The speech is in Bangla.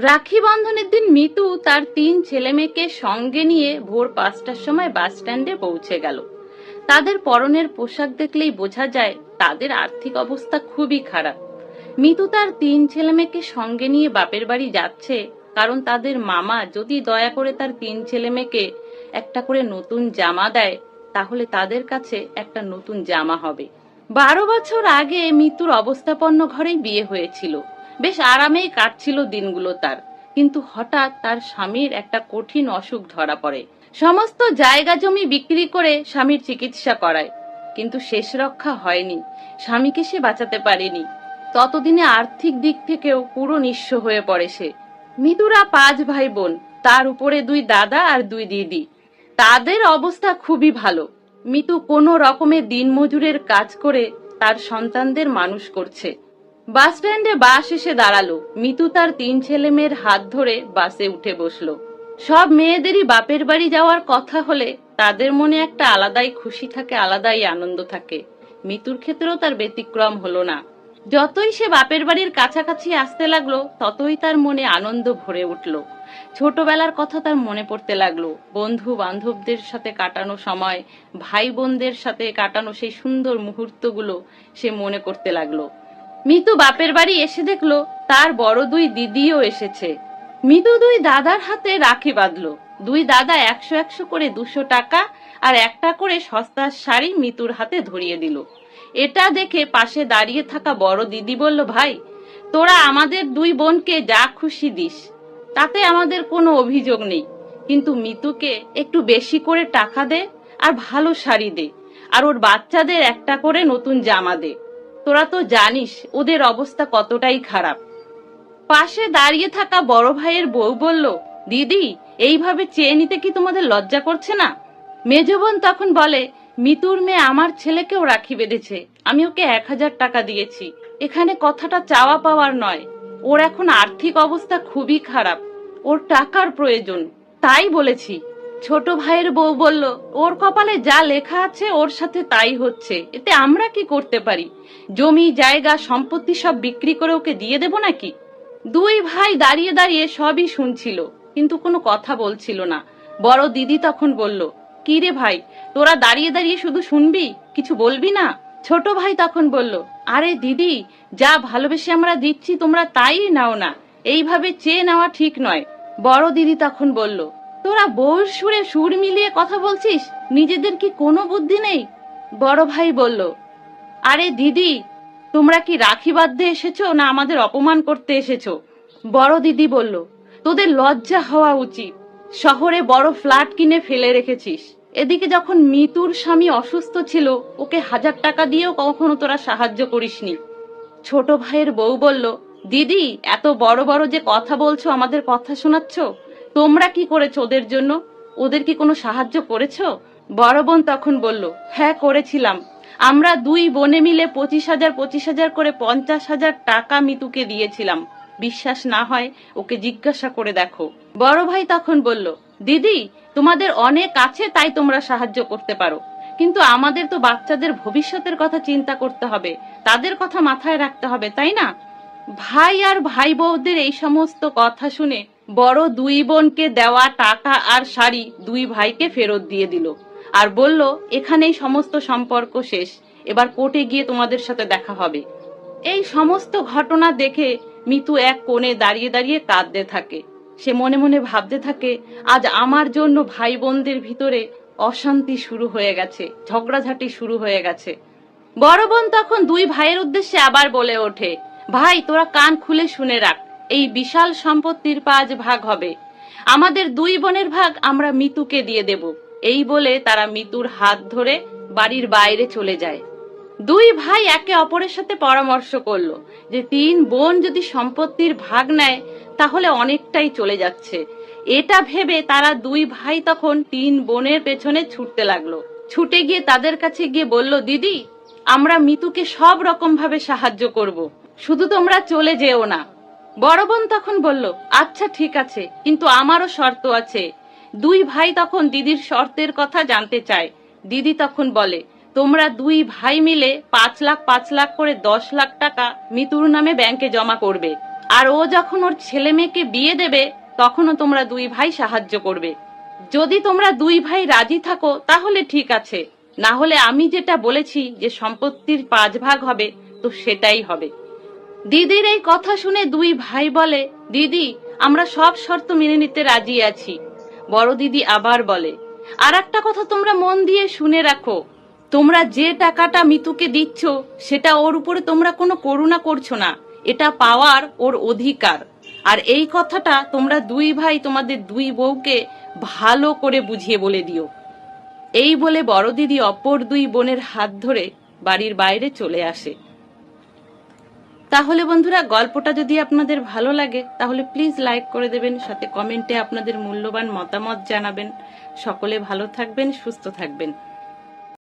রাখি বন্ধনের দিন মিতু তার 3 ছেলেমেয়েকে সঙ্গে নিয়ে ভোর 5টার সময় বাস স্ট্যান্ডে পৌঁছে গেল। তাদের পরনের পোশাক দেখলেই বোঝা যায় তাদের আর্থিক অবস্থা খুবই খারাপ। মিতু তার 3 ছেলেমেয়েকে সঙ্গে নিয়ে বাপের বাড়ি যাচ্ছে, কারণ তাদের মামা যদি দয়া করে তার 3 ছেলেমেয়েকে একটা করে নতুন জামা দেয়, তাহলে তাদের কাছে একটা নতুন জামা হবে। 12 বছর আগে মিতুর অবস্থাপন্ন ঘরেই বিয়ে হয়েছিল। বেশ আরামেই কাটছিল দিনগুলো তার, কিন্তু হঠাৎ তার স্বামীর একটা কঠিন অসুখ ধরা পড়ে। সমস্ত জায়গা জমি বিক্রি করে স্বামীর চিকিৎসা করায়, কিন্তু শেষ রক্ষা হয়নি। স্বামীকে সে বাঁচাতে পারেনি। ততদিনে আর্থিক দিক থেকেও পুরো নিঃস্ব হয়ে পড়ে সে। মিতুরা 5 ভাই বোন, তার উপরে 2 দাদা আর 2 দিদি। তাদের অবস্থা খুবই ভালো। মিতু কোনো রকমে দিনমজুরের কাজ করে তার সন্তানদের মানুষ করছে। বাস স্ট্যান্ডে বাস এসে দাঁড়ালো। মিতু তার 3 ছেলে মেয়ের হাত ধরে বাসে উঠে বসলো। সব মেয়েদেরই বাপের বাড়ি যাওয়ার কথা হলে তাদের মনে একটা আলাদাই খুশি থাকে, আলাদাই আনন্দ থাকে। মিতুর ক্ষেত্রেও তার ব্যতিক্রম হলো না। যতই সে বাপের বাড়ির কাছাকাছি আসতে লাগলো, ততই তার মনে আনন্দ ভরে উঠলো। ছোটবেলার কথা তার মনে পড়তে লাগলো। বন্ধু বান্ধবদের সাথে কাটানো সময়, ভাই বোনদের সাথে কাটানো সেই সুন্দর মুহূর্তগুলো সে মনে করতে লাগলো। মিতু বাপের বাড়ি এসে দেখলো তার বড় 2 দিদিও এসেছে। মিতু 2 দাদার হাতে রাখি বাঁধলো। 2 দাদা 100 করে 200 টাকা আর একটা করে সস্তার শাড়ি মিতুর হাতে ধরিয়ে দিল। এটা দেখে পাশে দাঁড়িয়ে থাকা বড় দিদি বলল, ভাই, তোরা আমাদের 2 বোনকে যা খুশি দিস, তাতে আমাদের কোনো অভিযোগ নেই, কিন্তু মিতুকে একটু বেশি করে টাকা দে আর ভালো শাড়ি দে, আর ওর বাচ্চাদের একটা করে নতুন জামা দে। তোরা তো জানিস ওদের অবস্থা কতটাই খারাপ। পাশে দাঁড়িয়ে থাকা বড় ভাইয়ের বউ বলল, দিদি, এইভাবে চেয়ে নিতে কি তোমাদের লজ্জা করছে না? মেজ বোন তখন বলে, মিতুর মেয়ে আমার ছেলেকেও রাখি বেঁধেছে, আমি ওকে 1000 টাকা দিয়েছি। এখানে কথাটা চাওয়া পাওয়ার নয়, ওর এখন আর্থিক অবস্থা খুবই খারাপ, ওর টাকার প্রয়োজন, তাই বলেছি। ছোট ভাইয়ের বউ বলল, ওর কপালে যা লেখা আছে ওর সাথে তাই হচ্ছে, এতে আমরা কি করতে পারি? জমি জায়গা সম্পত্তি সব বিক্রি করে ওকে দিয়ে দেব নাকি? 2 ভাই দাঁড়িয়ে দাঁড়িয়ে সবই শুনছিল, কিন্তু কোনো কথা বলছিল না। বড় দিদি তখন বলল, কি রে ভাই, তোরা দাঁড়িয়ে দাঁড়িয়ে শুধু শুনবি, কিছু বলবি না? ছোট ভাই তখন বলল, আরে দিদি, যা ভালোবেসে আমরা দিচ্ছি তোমরা তাই নাও না, এইভাবে চেয়ে নেওয়া ঠিক নয়। বড় দিদি তখন বলল, তোরা বউর সুরে সুর মিলিয়ে কথা বলছিস, নিজেদের কি কোনো বুদ্ধি নেই? বড় ভাই বলল, আরে দিদি, তোমরা কি রাখি বাঁধতে এসেছো না আমাদের অপমান করতে এসেছো? বড় দিদি বলল, তোদের লজ্জা হওয়া উচিত, শহরে বড় ফ্ল্যাট কিনে ফেলে রেখেছিস, এদিকে যখন মিতুর স্বামী অসুস্থ ছিল ওকে 1000 টাকা দিয়েও কখনো তোরা সাহায্য করিসনি। ছোট ভাইয়ের বউ বলল, দিদি, এত বড় বড় যে কথা বলছো, আমাদের কথা শোনাচ্ছ, তোমরা কি করেছো ওদের জন্য? ওদের কি কোনো সাহায্য করেছো? বড় বোন তখন বলল, হ্যাঁ করেছিলাম, আমরা 2 বোনে মিলে 25,000 করে 50,000 টাকা মিতুকে দিয়েছিলাম। বিশ্বাস না হয় ওকে জিজ্ঞাসা করে দেখো। বড় ভাই তখন বলল, দিদি, তোমাদের অনেক আছে তাই তোমরা সাহায্য করতে পারো, কিন্তু আমাদের তো বাচ্চাদের ভবিষ্যতের কথা চিন্তা করতে হবে, তাদের কথা মাথায় রাখতে হবে, তাই না? ভাই আর ভাই বউদের এই সমস্ত কথা শুনে বড় 2 বোনকে দেওয়া টাকা আর শাড়ি 2 ভাইকে ফেরত দিয়ে দিল, আর বলল, এখানেই সমস্ত সম্পর্ক শেষ, এবার কোর্টে গিয়ে তোমাদের সাথে দেখা হবে। এই সমস্ত ঘটনা দেখে মিতু এক কোণে দাঁড়িয়ে দাঁড়িয়ে কাঁদতে থাকে। সে মনে মনে ভাবতে থাকে, আজ আমার জন্য ভাই বোনদের ভিতরে অশান্তি শুরু হয়ে গেছে, ঝগড়াঝাটি শুরু হয়ে গেছে। বড় বোন তখন 2 ভাইয়ের উদ্দেশ্যে আবার বলে ওঠে, ভাই, তোরা কান খুলে শুনে রাখ, এই বিশাল সম্পত্তির 5 ভাগ হবে, আমাদের 2 বোনের ভাগ আমরা মিতুকে দিয়ে দেব। এই বলে তারা মিতুর হাত ধরে বাড়ির বাইরে চলে যায়। 2 ভাই একে অপরের সাথে পরামর্শ করলো যে 3 বোন যদি সম্পত্তির ভাগ নেয় তাহলে অনেকটাই চলে যাচ্ছে। এটা ভেবে তারা 2 ভাই তখন 3 বোনের পেছনে ছুটতে লাগলো। ছুটে গিয়ে তাদের কাছে গিয়ে বলল, দিদি, আমরা মিতুকে সব রকম ভাবে সাহায্য করব, শুধু তোমরা চলে যেও না। বড় বোন তখন বলল, আচ্ছা ঠিক আছে, কিন্তু আমারও শর্ত আছে। 2 ভাই তখন দিদির শর্তের কথা জানতে চায়। দিদি তখন বলে, তোমরা 2 ভাই মিলে 5 লাখ করে 10 লাখ টাকা মিতুর নামে ব্যাংকে জমা করবে, আর ও যখন ওর ছেলে মেয়েকে বিয়ে দেবে তখনও তোমরা দুই ভাই সাহায্য করবে। যদি তোমরা দুই ভাই রাজি থাকো তাহলে ঠিক আছে, না হলে আমি যেটা বলেছি যে সম্পত্তির 5 ভাগ হবে তো সেটাই হবে। দিদির এই কথা শুনে দুই ভাই বলে, দিদি আমরা সব শর্ত মেনে নিতে রাজি আছি। বড় দিদি আবার বলে, আর একটা কথা তোমরা মন দিয়ে শুনে রাখো, তোমরা যে টাকাটা মিতুকে দিচ্ছ সেটা ওর উপরে তোমরা কোনো করুণা করছো না, এটা পাওয়ার ওর অধিকার। আর এই কথাটা তোমরা দুই ভাই তোমাদের দুই বউকে ভালো করে বুঝিয়ে বলে দিও। এই বলে বড় দিদি অপর দুই বোনের হাত ধরে বাড়ির বাইরে চলে আসে। তাহলে বন্ধুরা, গল্পটা যদি আপনাদের ভালো লাগে তাহলে প্লিজ লাইক করে দেবেন, সাথে কমেন্টে আপনাদের মূল্যবান মতামত জানাবেন। সকলে ভালো থাকবেন, সুস্থ থাকবেন।